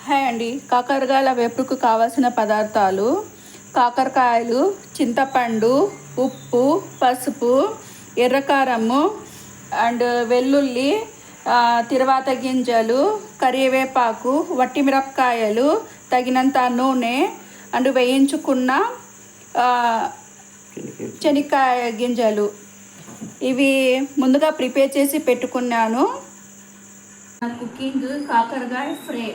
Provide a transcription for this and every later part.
Hi అండి. కాకరకాయల వేపుడుకు కావాల్సిన పదార్థాలు: కాకరకాయలు, చింతపండు, ఉప్పు, పసుపు, ఎర్రకారము అండ్ వెల్లుల్లి, తిరువాత గింజలు, కరివేపాకు, వట్టిమిరపకాయలు, తగినంత నూనె అండ్ వేయించుకున్న శనక్కాయ గింజలు. ఇవి ముందుగా ప్రిపేర్ చేసి పెట్టుకున్నాను. కుకింగ్ కాకరకాయ ఫ్రై.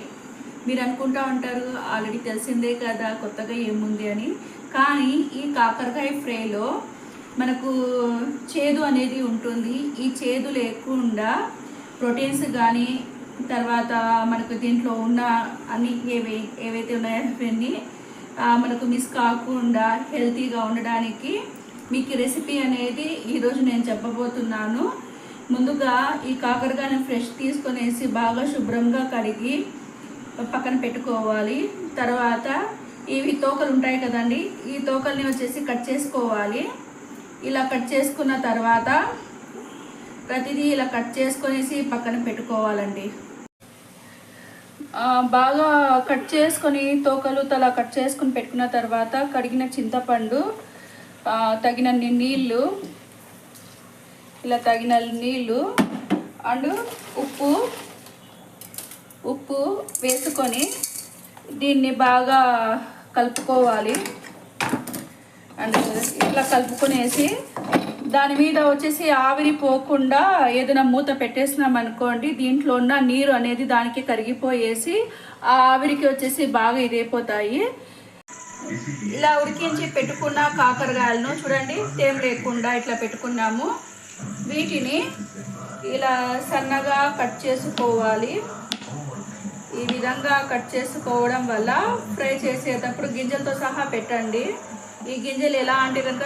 మీరు అనుకుంటూ ఉంటారు ఆల్రెడీ తెలిసిందే కదా, కొత్తగా ఏముంది అని. కానీ ఈ కాకరకాయ ఫ్రైలో మనకు చేదు అనేది ఉంటుంది. ఈ చేదు లేకుండా ప్రోటీన్స్ కానీ, తర్వాత మనకు దీంట్లో ఉన్న అన్ని ఏవైతే ఉన్నాయో అవన్నీ మనకు మిస్ కాకుండా హెల్తీగా ఉండడానికి మీకు రెసిపీ అనేది ఈరోజు నేను చెప్పబోతున్నాను. ముందుగా ఈ కాకరకాయని ఫ్రెష్ తీసుకొనేసి బాగా శుభ్రంగా కడిగి పక్కన పెట్టుకోవాలి. తర్వాత ఇవి తోకలు ఉంటాయి కదండి, ఈ తోకల్ని వచ్చేసి కట్ చేసుకోవాలి. ఇలా కట్ చేసుకున్న తర్వాత ప్రతిదీ ఇలా కట్ చేసుకొనేసి పక్కన పెట్టుకోవాలండి. బాగా కట్ చేసుకొని తోకలు తల కట్ చేసుకొని పెట్టుకున్న తర్వాత కడిగిన చింతపండు, తగినన్ని నీళ్ళు, ఇలా తగిన నీళ్ళు అండ్ ఉప్పు వేసుకొని దీన్ని బాగా కలుపుకోవాలి. అండ్ ఇట్లా కలుపుకొనేసి దాని మీద వచ్చేసి ఆవిరి పోకుండా ఏదైనా మూత పెట్టేసినాం అనుకోండి, దీంట్లో ఉన్న నీరు అనేది దానికి కరిగిపోయేసి ఆ ఆవిరికి వచ్చేసి బాగా ఇదైపోతాయి. ఇలా ఉడికించి పెట్టుకున్న కాకరకాయలను చూడండి, తేమ లేకుండా ఇట్లా పెట్టుకున్నాము. వీటిని ఇలా సన్నగా కట్ చేసుకోవాలి. ఈ విధంగా కట్ చేసుకోవడం వల్ల ఫ్రై చేసేటప్పుడు గింజలతో సహా పెట్టండి. ఈ గింజలు ఎలా అంటే కనుక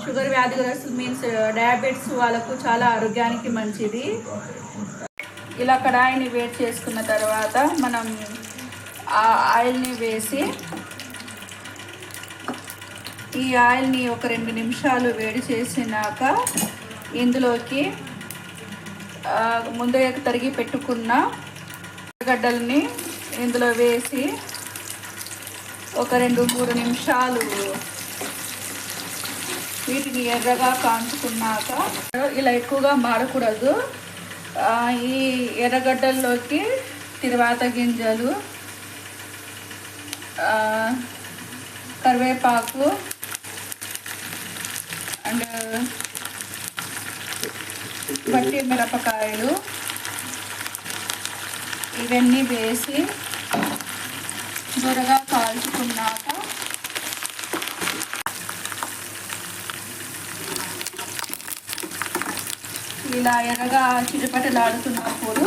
షుగర్ వ్యాధిగ్రస్తులు మీన్స్ డయాబెటిస్ వాళ్ళకు చాలా ఆరోగ్యానికి మంచిది. ఇలా కడాయిని వేడి చేసుకున్న తర్వాత మనం ఆ ఆయిల్ని వేసి ఈ ఆయిల్ని ఒక 2 నిమిషాలు వేడి చేసినాక ఇందులోకి ముందే తరిగి పెట్టుకున్న గడ్డల్ని ఇందులో వేసి ఒక 2-3 నిమిషాలు వీటిని ఎర్రగా కాంచుకున్నాక, ఇలా ఎక్కువగా మాడకూడదు. ఈ ఎర్రగడ్డల్లోకి తిరువాత గింజలు, కరివేపాకు అండ్ వట్టి మిరపకాయలు ఇవన్నీ వేసి త్వరగా కాల్చుకున్నాక ఇలా ఎర్రగా చిరుపటలాడుతున్నప్పుడు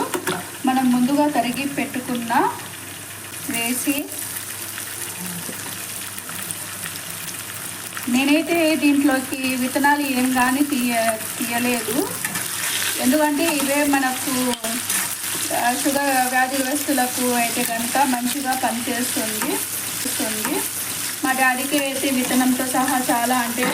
మనం ముందుగా తరిగి పెట్టుకున్న వేసి, నేనైతే దీంట్లోకి విత్తనాలు ఏం కానీ తీయలేదు. ఎందుకంటే ఇవే మనకు షుగర్ వ్యాధిగ్రస్తులకు అయితే కనుక మంచిగా పనిచేస్తుంది. మా డాడీకి అయితే విత్తనంతో సహా చాలా అంటే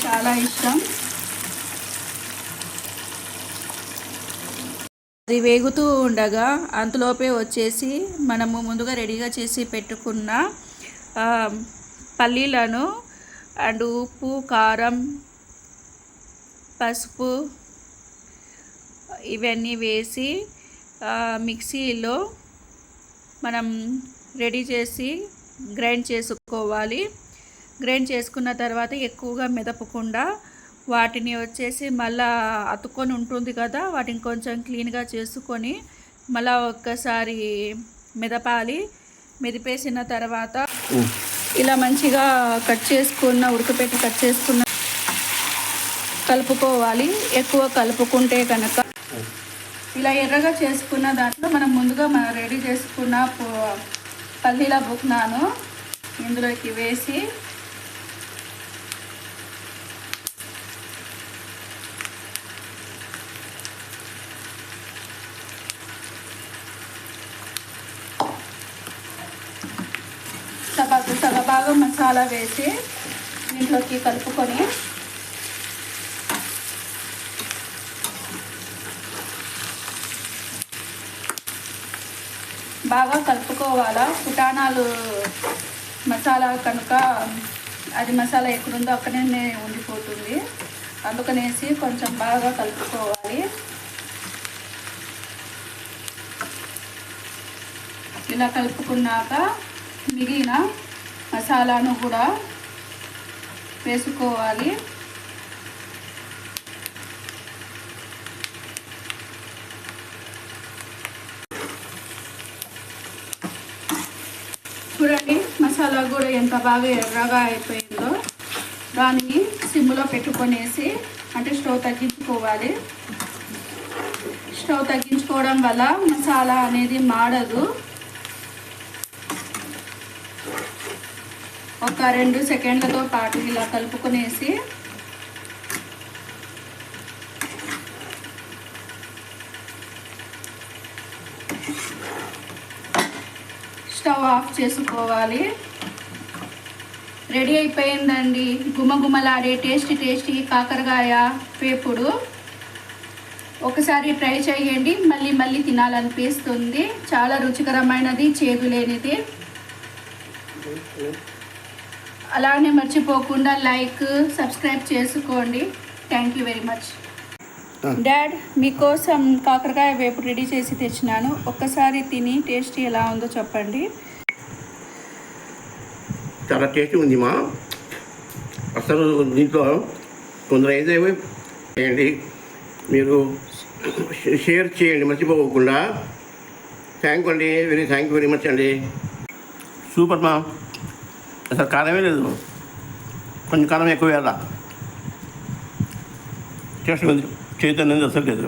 చాలా ఇష్టం. అది వేగుతూ ఉండగా అంతలోపే వచ్చేసి మనము ముందుగా రెడీగా చేసి పెట్టుకున్న పల్లీలను అండ్ ఉప్పు, కారం, పసుపు ఇవన్నీ వేసి మిక్సీలో మనం రెడీ చేసి గ్రైండ్ చేసుకోవాలి. గ్రైండ్ చేసుకున్న తర్వాత ఎక్కువగా మెదపకుండా వాటిని వచ్చేసి మళ్ళా అతుక్కొని ఉంటుంది కదా, వాటిని కొంచెం క్లీన్గా చేసుకొని మళ్ళీ ఒక్కసారి మెదపాలి. మెదిపేసిన తర్వాత ఇలా మంచిగా ఉడకపెట్టి కట్ చేసుకున్న కలుపుకోవాలి. ఎక్కువ కలుపుకుంటే కనుక ఇలా ఎర్రగా చేసుకున్న దాంట్లో మనం ముందుగా రెడీ చేసుకున్న పల్లీల బుక్నాను ఇందులోకి వేసి సగభాగం మసాలా వేసి దీంట్లోకి కలుపుకొని బాగా కలుపుకోవాలా. పుటానాలు మసాలా కనుక అది మసాలా ఎక్కడుందో అక్కడనే ఉండిపోతుంది. అందుకనేసి కొంచెం బాగా కలుపుకోవాలి. ఇలా కలుపుకున్నాక మిగిలిన మసాలాను కూడా వేసుకోవాలి. చూడండి మసాలా కూడా ఎంత బాగా ఎర్రగా అయిపోయిందో. దాన్ని సిమ్లో పెట్టుకొనేసి అంటే స్టవ్ తగ్గించుకోవాలి. స్టవ్ తగ్గించుకోవడం వల్ల మసాలా అనేది మాడదు. ఒక 2 సెకండ్లతో పాటు ఇలా కలుపుకొనేసి స్టవ్ ఆఫ్ చేసుకోవాలి. రెడీ అయిపోయిందండి గుమగుమలాడే టేస్టీ కాకరకాయ వేపుడు. ఒకసారి ట్రై చేయండి, మళ్ళీ మళ్ళీ తినాలనిపిస్తుంది. చాలా రుచికరమైనది, చేదు లేనిది. అలానే మర్చిపోకుండా లైక్ సబ్స్క్రైబ్ చేసుకోండి. Thank you very much. Dad, మీకోసం కాకరకాయ వేపుడు రెడీ చేసి తెచ్చినాను. ఒక్కసారి తిని టేస్ట్ ఎలా ఉందో చెప్పండి. చాలా టేస్టీ ఉంది మా. అసలు దీంట్లో కొందరు అయితే చేయండి, మీరు షేర్ చేయండి మర్చిపోకుండా. థ్యాంక్ అండి, థ్యాంక్ యూ వెరీ మచ్ అండి. సూపర్ మా. అసలు కారమే లేదు, కొంచెం కారం ఎక్కువ వేయాలా. టేస్ట్ ఉంది, చైతన్యం అసలు లేదు.